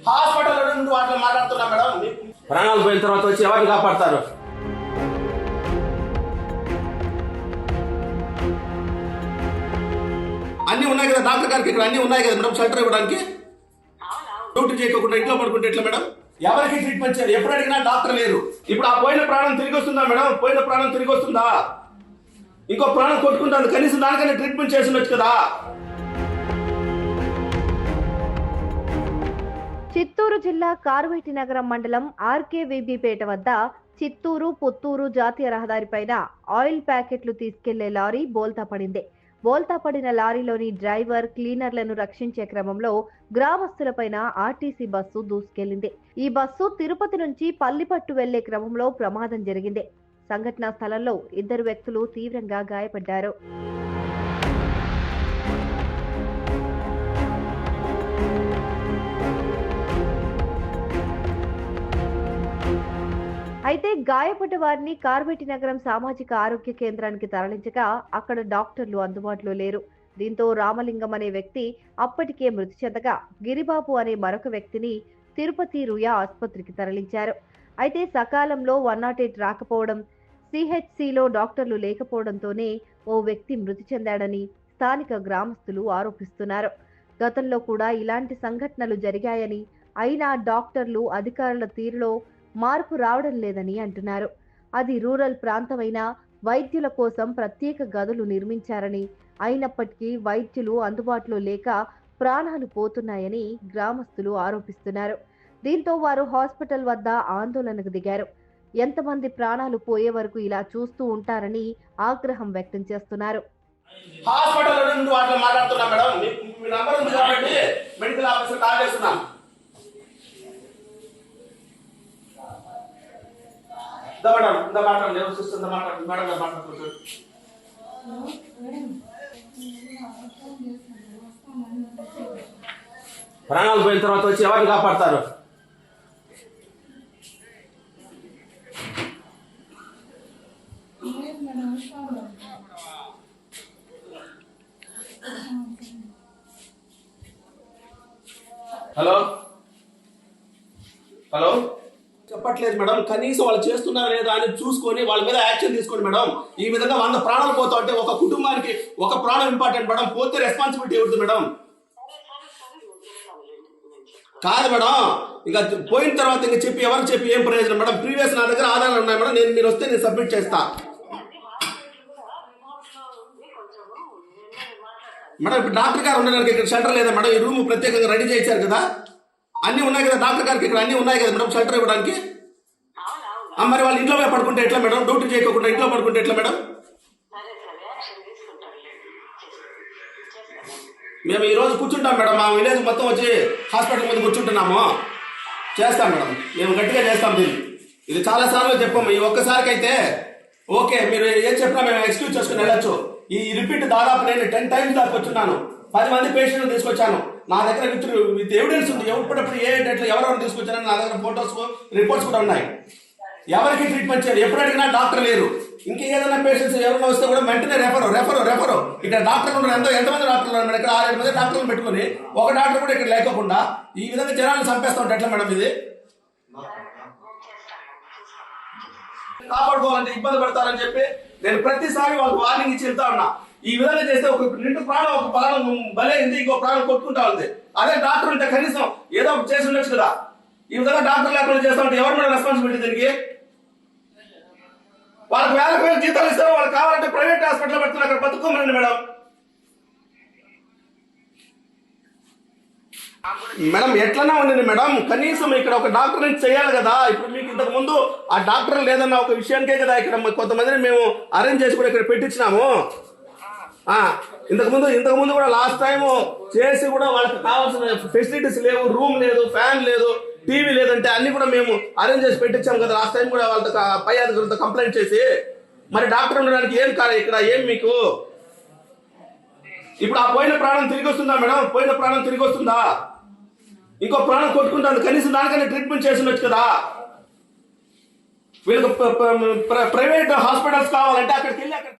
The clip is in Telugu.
హాస్పిటల్ నుండి వాటిలో మాట్లాడుతున్నా మేడం. ప్రాణాలు పోయిన తర్వాత వచ్చి ఎవరిని కాపాడతారు? అన్ని ఉన్నాయి కదా డాక్టర్ గారికి, ఇక్కడ అన్ని ఉన్నాయి కదా మేడం షెల్టర్ ఇవ్వడానికి. డ్యూటీ చేయకుండా ఇంట్లో పడుకుంటే ఎట్లా మేడం? ఎవరికి ట్రీట్మెంట్ చేయాలి? ఎప్పుడు అడిగినా డాక్టర్ లేరు. ఇప్పుడు ఆ పోయిన ప్రాణం తిరిగి వస్తుందా మేడం? పోయిన ప్రాణం తిరిగి వస్తుందా? ఇంకో ప్రాణం కొట్టుకుంటుంది, కనీసం దానికన్నా ట్రీట్మెంట్ చేసి ఉండొచ్చు కదా. చిత్తూరు జిల్లా కార్వేటి నగరం మండలం ఆర్కేవీబీపేట వద్ద చిత్తూరు పుత్తూరు జాతీయ రహదారిపైన ఆయిల్ ప్యాకెట్లు తీసుకెళ్లే లారీ బోల్తా పడింది. బోల్తా పడిన లారీలోని డ్రైవర్, క్లీనర్లను రక్షించే క్రమంలో గ్రామస్తులపైన ఆర్టీసీ బస్సు దూసుకెళ్లింది. ఈ బస్సు తిరుపతి నుంచి పల్లిపట్టు వెళ్లే క్రమంలో ప్రమాదం జరిగింది. సంఘటనా స్థలంలో 2 వ్యక్తులు తీవ్రంగా గాయపడ్డారు. అయితే గాయపడ్డ వారిని కార్వేటి నగరం సామాజిక ఆరోగ్య కేంద్రానికి తరలించగా అక్కడ డాక్టర్లు అందుబాటులో లేరు. దీంతో రామలింగం అనే వ్యక్తి అప్పటికే మృతి చెందగా గిరిబాబు అనే మరొక వ్యక్తిని తిరుపతి రుయా ఆసుపత్రికి తరలించారు. అయితే సకాలంలో 108 రాకపోవడం, సిహెచ్సిలో డాక్టర్లు లేకపోవడంతోనే ఓ వ్యక్తి మృతి చెందాడని స్థానిక గ్రామస్తులు ఆరోపిస్తున్నారు. గతంలో కూడా ఇలాంటి సంఘటనలు జరిగాయని, అయినా డాక్టర్లు, అధికారుల తీరులో మార్పు రావడం లేదని అంటున్నారు. అది రూరల్ ప్రాంతమైన వైద్యుల కోసం ప్రత్యేక గదులు నిర్మించారని, అయినప్పటికీ వైద్యులు అందుబాటులో లేక ప్రాణాలు పోతున్నాయని గ్రామస్తులు ఆరోపిస్తున్నారు. దీంతో వారు హాస్పిటల్ వద్ద ఆందోళనకు దిగారు. ఎంతమంది ప్రాణాలు పోయే వరకు ఇలా చూస్తూ ఉంటారని ఆగ్రహం వ్యక్తం చేస్తున్నారు. హాస్పిటల్ నుండి వాటిలో మాట్లాడుతున్నా మేడం. మీ నంబర్ ఉంది కాబట్టి మెడికల్ ఆఫీసర్ కాల్ చేస్తున్నాం. ప్రాణాలు పోయిన తర్వాత వచ్చి ఎవరిని కాపాడతారు? హలో హలో చెప్పట్లేదు మేడం. కనీసం వాళ్ళు చేస్తున్నారా లేదా అని చూసుకొని వాళ్ళ మీద యాక్షన్ తీసుకోండి మేడం. ఈ విధంగా 100 ప్రాణాలు పోతా ఉంటే ఒక కుటుంబానికి ఒక ప్రాణం ఇంపార్టెంట్ మేడం. పోతే రెస్పాన్సిబిలిటీ ఎవరిది మేడం? కాదు మేడం, ఇంకా పోయిన తర్వాత ఇంకా చెప్పి ఎవరికి చెప్పి ఏం ప్రయోజనం మేడం? ప్రీవియస్ నా దగ్గర ఆధారాలు ఉన్నాయి మేడం. మీరు వస్తే నేను సబ్మిట్ చేస్తా మేడం. ఇప్పుడు డాక్టర్ గారు ఉండడానికి ఇక్కడ షెల్టర్ లేదా మేడం? ఈ రూమ్ ప్రత్యేకంగా రెడీ చేశారు కదా, అన్ని ఉన్నాయి కదా డాక్టర్ గారికి, ఇక్కడ అన్ని ఉన్నాయి కదా మేడం షెల్టర్ ఇవ్వడానికి. మరి వాళ్ళు ఇంట్లో పడుకుంటే ఎట్లా మేడం? డ్యూటీ చేయకుండా ఇంట్లో పడుకుంటే ఎట్లా మేడం? మేము ఈ రోజు కూర్చుంటాం మేడం. మా విలేజ్ మొత్తం వచ్చి హాస్పిటల్ ముందు కూర్చుంటున్నాము. చేస్తాం మేడం, మేము గట్టిగా చేస్తాం. ఇది చాలా సార్లు చెప్పాము. ఈ ఒక్కసారికి అయితే ఓకే, మీరు ఏం చెప్పినా మేము ఎక్స్క్యూజ్ చేసుకుని వెళ్ళొచ్చు. ఈ రిపీట్ దాదాపు నేను 10 times దాకా వచ్చున్నాను. 10 మంది పేషెంట్లు తీసుకొచ్చాను. నా దగ్గర విత్ ఎవిడెన్స్ ఉంది. ఎప్పుడప్పుడు ఏ డేట్లో ఎవరెవరు తీసుకొచ్చారని నా దగ్గర ఫోటోస్, రిపోర్ట్స్ కూడా ఉన్నాయి. ఎవరికి ట్రీట్మెంట్ చేయాలి? ఎప్పుడు అడిగినా డాక్టర్ లేరు. ఇంకా ఏదైనా పేషెంట్స్ ఎవరైనా వస్తే కూడా వెంటనే రెఫర్. ఇక్కడ డాక్టర్లు ఉన్నారు. ఎంతమంది డాక్టర్లు ఉన్నారు మేడం? ఇక్కడ 6-7 మంది డాక్టర్లు పెట్టుకుని ఒక డాక్టర్ కూడా ఇక్కడ లేకుండా ఈ విధంగా జనాలను చంపేస్తా ఉంటే ఎట్లా మేడం? ఇది కాపాడుకోవాలంటే ఇబ్బంది పడతారని చెప్పి నేను ప్రతిసారి వాళ్ళకి వార్నింగ్ ఇచ్చి వెళ్తా ఉన్నా. ఈ విధంగా చేస్తే ఒక 2 ప్రాణం, ఒక ప్రాణం బలైంది, ఇంకో ప్రాణం కొట్టుకుంటా ఉంది. అదే డాక్టర్ ఉంటే కనీసం ఏదో చేసి ఉండొచ్చు కదా. ఈ విధంగా డాక్టర్ లేకుండా చేస్తా ఉంటే ఎవరు మేడం రెస్పాన్సిబిలిటీ దీనికి? వాళ్ళకి వేల జీతాలు ఇస్తారు. వాళ్ళకి కావాలంటే ప్రైవేట్ హాస్పిటల్ పెడుతున్నారు, అక్కడ బతుకోమనండి మేడం. మేడం ఎట్లన్నా ఉండండి మేడం, కనీసం ఇక్కడ ఒక డాక్టర్ నుంచి చేయాలి కదా. ఇప్పుడు మీకు ఇంతకు ముందు ఆ డాక్టర్ లేదన్న ఒక విషయానికే కదా ఇక్కడ కొంతమందిని మేము అరేంజ్ చేసి కూడా ఇక్కడ పెట్టించినాము. ఇంతకు ముందు కూడా లాస్ట్ టైం చేసి కూడా వాళ్ళకి కావాల్సిన ఫెసిలిటీస్ లేవు, రూమ్ లేదు, ఫ్యాన్ లేదు, టీవీ లేదంటే అన్ని కూడా మేము అరేంజ్ చేసి పెట్టించాం కదా. లాస్ట్ టైం కూడా వాళ్ళతో పై అధికారులతో కంప్లైంట్ చేసి. మరి డాక్టర్ ఉండడానికి ఏం ఇక్కడ ఏం మీకు? ఇప్పుడు ఆ పోయిన ప్రాణం తిరిగి వస్తుందా మేడం? పోయిన ప్రాణం తిరిగి వస్తుందా? ఇంకో ప్రాణం కొట్టుకుంటుంది, కనీసం దానికన్నా ట్రీట్మెంట్ చేసి ఉండొచ్చు కదా. వీళ్ళకి ప్రైవేట్ హాస్పిటల్స్ కావాలంటే అక్కడికి వెళ్ళి